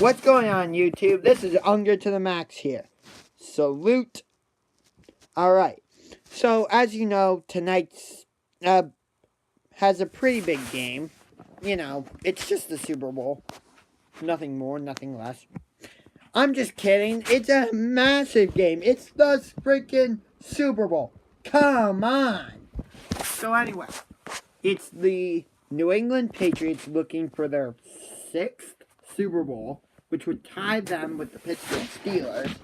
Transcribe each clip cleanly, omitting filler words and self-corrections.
What's going on, YouTube? This is UngarToTheMax here. Salute. Alright. So, as you know, tonight's has a pretty big game. You know, it's just the Super Bowl. Nothing more, nothing less. I'm just kidding. It's a massive game. It's the freaking Super Bowl. Come on. So anyway, it's the New England Patriots looking for their 6th Super Bowl, which would tie them with the Pittsburgh Steelers.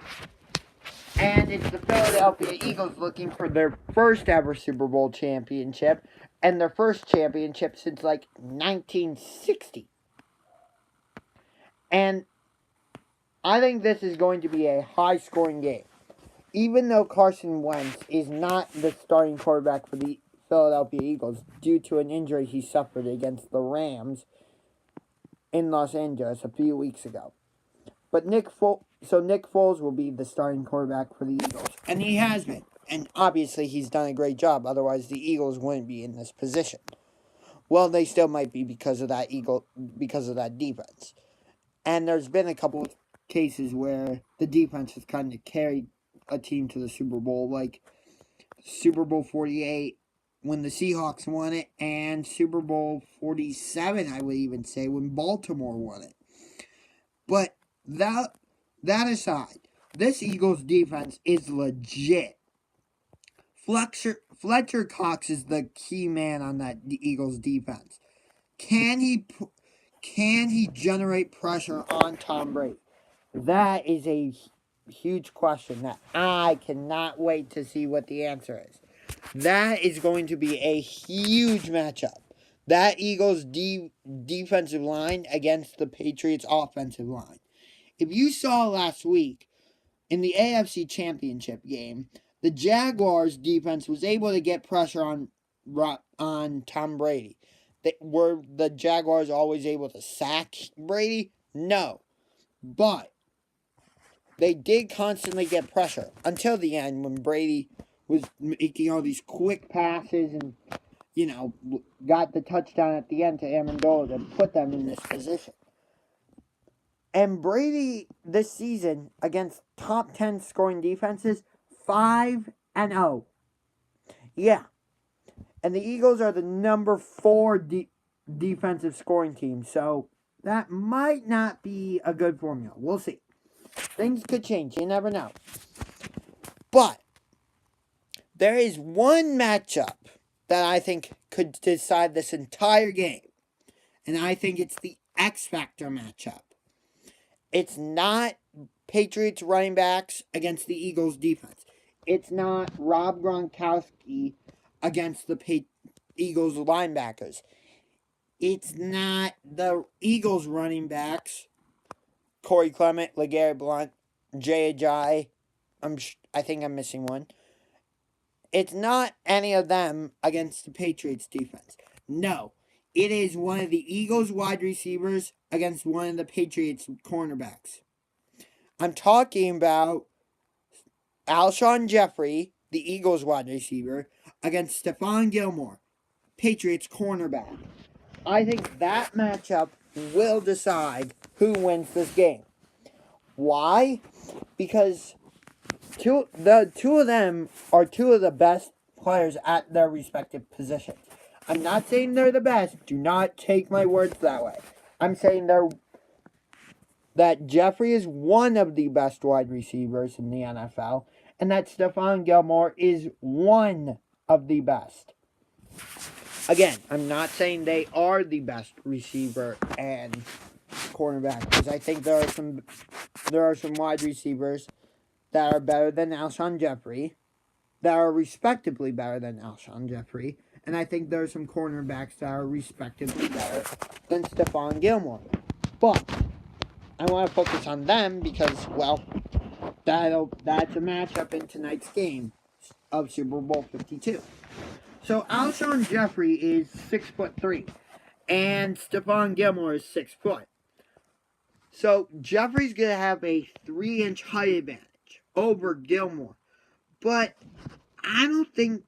And it's the Philadelphia Eagles looking for their first ever Super Bowl championship, and their first championship since like 1960. And I think this is going to be a high-scoring game. Even though Carson Wentz is not the starting quarterback for the Philadelphia Eagles due to an injury he suffered against the Rams in Los Angeles a few weeks ago. But Nick Foles will be the starting quarterback for the Eagles, and he has been. And obviously he's done a great job, otherwise the Eagles wouldn't be in this position. Well, they still might be because of that defense. And there's been a couple of cases where the defense has kind of carried a team to the Super Bowl, like Super Bowl 48 when the Seahawks won it, and Super Bowl 47, I would even say, when Baltimore won it. But that aside, this Eagles defense is legit. Fletcher Cox is the key man on that Eagles defense. Can he generate pressure on Tom Brady? That is a huge question that I cannot wait to see what the answer is. That is going to be a huge matchup. That Eagles defensive line against the Patriots offensive line. If you saw last week in the AFC Championship game, the Jaguars defense was able to get pressure on Tom Brady. Were the Jaguars always able to sack Brady? No. But they did constantly get pressure until the end when Brady was making all these quick passes and, you know, got the touchdown at the end to Amendola to put them in this position. And Brady this season against top 10 scoring defenses, 5-0. Yeah. And the Eagles are the number 4 defensive scoring team. So that might not be a good formula. We'll see. Things could change. You never know. But there is one matchup that I think could decide this entire game. And I think it's the X Factor matchup. It's not Patriots running backs against the Eagles defense. It's not Rob Gronkowski against the Eagles linebackers. It's not the Eagles running backs, Corey Clement, LeGarrette Blount, Jay Ajayi. I think I'm missing one. It's not any of them against the Patriots defense. No. It is one of the Eagles wide receivers against one of the Patriots cornerbacks. I'm talking about Alshon Jeffrey, the Eagles wide receiver, against Stephon Gilmore, Patriots cornerback. I think that matchup will decide who wins this game. Why? Because the two of them are two of the best players at their respective positions. I'm not saying they're the best. Do not take my words that way. I'm saying that Jeffrey is one of the best wide receivers in the NFL, and that Stephon Gilmore is one of the best. Again, I'm not saying they are the best receiver and cornerback, because I think there are some wide receivers that are better than Alshon Jeffrey, that are respectably better than Alshon Jeffrey, and I think there are some cornerbacks that are respectably better than Stephon Gilmore. But I want to focus on them because, well, that's a matchup in tonight's game of Super Bowl 52. So Alshon Jeffrey is 6'3", and Stephon Gilmore is 6 foot. So Jeffrey's going to have a 3-inch height advantage over Gilmore. But I don't think,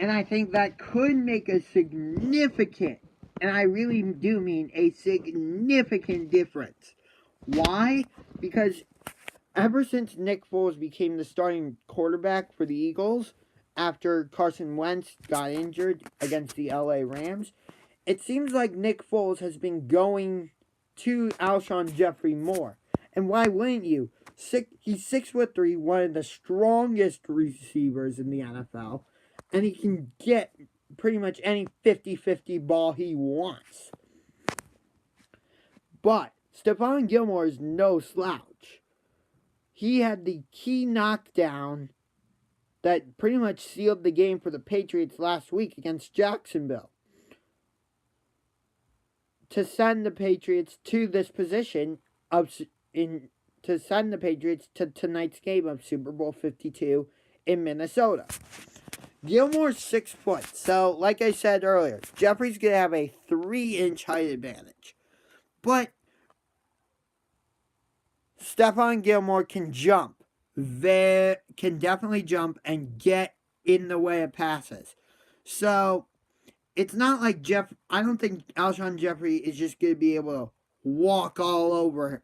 and I think that could make a significant, and I really do mean a significant difference Why? Because ever since Nick Foles became the starting quarterback for the Eagles after Carson Wentz got injured against the LA Rams, it seems like Nick Foles has been going to Alshon Jeffrey more. And why wouldn't you? He's 6'3", one of the strongest receivers in the NFL, and he can get pretty much any 50-50 ball he wants. But Stephon Gilmore is no slouch. He had the key knockdown that pretty much sealed the game for the Patriots last week against Jacksonville to send the Patriots to this position to send the Patriots to tonight's game of Super Bowl 52 in Minnesota. Gilmore's 6 foot, so like I said earlier, Jeffrey's going to have a 3-inch height advantage. But Stephon Gilmore can jump. Can definitely jump and get in the way of passes. So it's not like I don't think Alshon Jeffrey is just going to be able to walk all over him.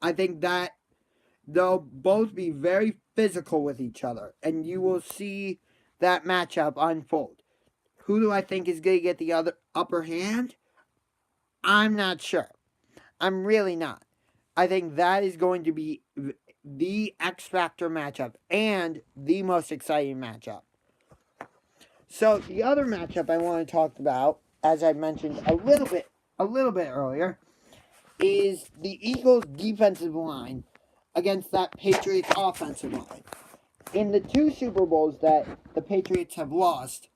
I think that they'll both be very physical with each other, and you will see that matchup unfold. Who do I think is going to get the upper hand? I'm not sure. I'm really not. I think that is going to be the X Factor matchup and the most exciting matchup. So the other matchup I want to talk about, as I mentioned a little bit earlier, is the Eagles' defensive line against that Patriots offensive line. In the 2 Super Bowls that the Patriots have lost,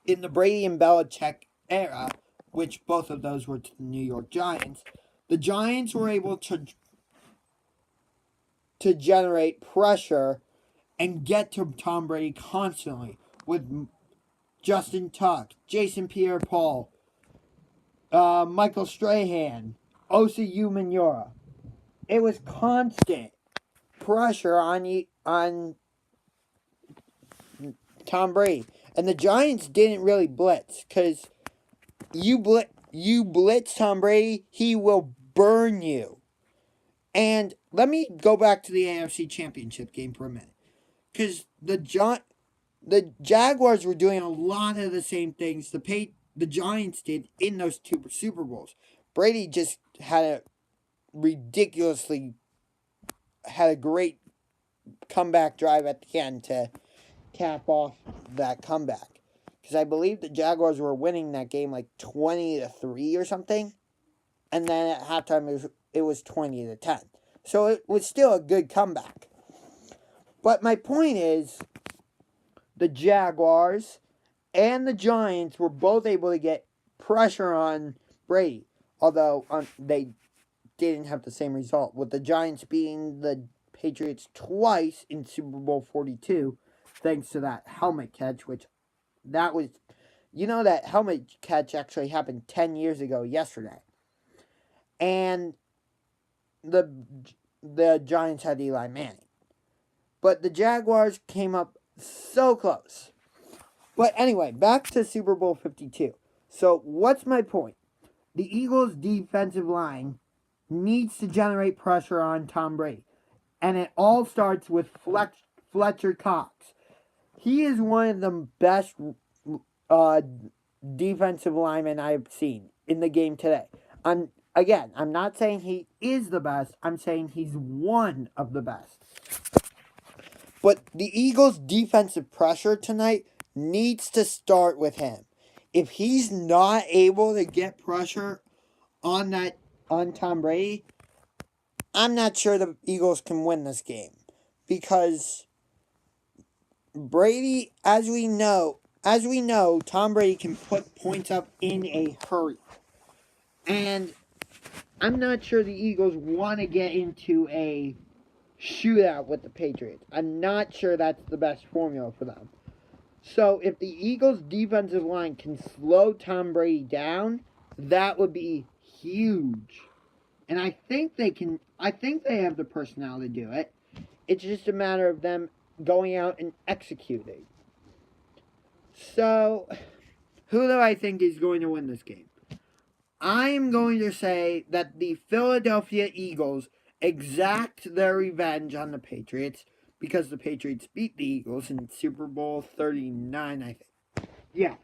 in the Brady and Belichick era, which both of those were to the New York Giants, the Giants were able to generate pressure and get to Tom Brady constantly with Justin Tuck, Jason Pierre-Paul, Michael Strahan, Osi Umenyiora. It was constant pressure on Tom Brady. And the Giants didn't really blitz, because you blitz Tom Brady, he will burn you. And let me go back to the AFC Championship game for a minute. Because the Jaguars were doing a lot of the same things the Giants did in those 2 Super Bowls. Brady just had a great comeback drive at the end to cap off that comeback. Because I believe the Jaguars were winning that game like 20-3 or something. And then at halftime it was 20-10. So it was still a good comeback. But my point is, the Jaguars and the Giants were both able to get pressure on Brady. Although they didn't have the same result, with the Giants beating the Patriots twice in Super Bowl 42, thanks to that helmet catch, that helmet catch actually happened 10 years ago yesterday. And the Giants had Eli Manning. But the Jaguars came up so close. But anyway, back to Super Bowl 52. So what's my point? The Eagles' defensive line needs to generate pressure on Tom Brady. And it all starts with Fletcher Cox. He is one of the best defensive linemen I've seen in the game today. I'm not saying he is the best. I'm saying he's one of the best. But the Eagles' defensive pressure tonight needs to start with him. If he's not able to get pressure on Tom Brady, I'm not sure the Eagles can win this game. Because Brady, as we know, Tom Brady can put points up in a hurry. And I'm not sure the Eagles want to get into a shootout with the Patriots. I'm not sure that's the best formula for them. So if the Eagles' defensive line can slow Tom Brady down, that would be huge. And I think they can. I think they have the personnel to do it. It's just a matter of them going out and executing. So, who do I think is going to win this game? I am going to say that the Philadelphia Eagles exact their revenge on the Patriots because the Patriots beat the Eagles in Super Bowl 39, I think. Yeah.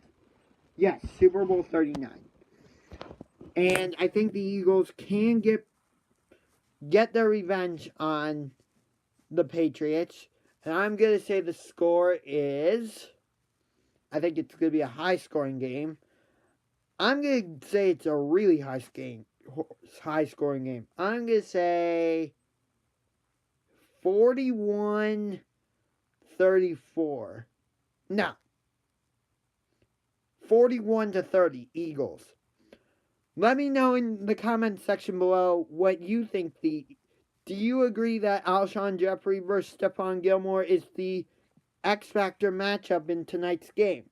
Yes, Super Bowl 39. And I think the Eagles can get their revenge on the Patriots. And I'm going to say the score is, I think it's going to be a high-scoring game. I'm going to say it's a really high-scoring game. I'm going to say 41-34. No. 41-30, Eagles. Let me know in the comment section below what you think. Do you agree that Alshon Jeffrey versus Stephon Gilmore is the X Factor matchup in tonight's game?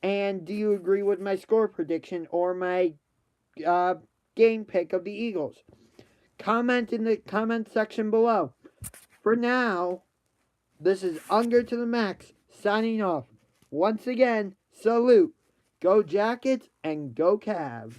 And do you agree with my score prediction or my game pick of the Eagles? Comment in the comment section below. For now, this is UngarToTheMax signing off. Once again, salute. Go Jackets and go Cavs.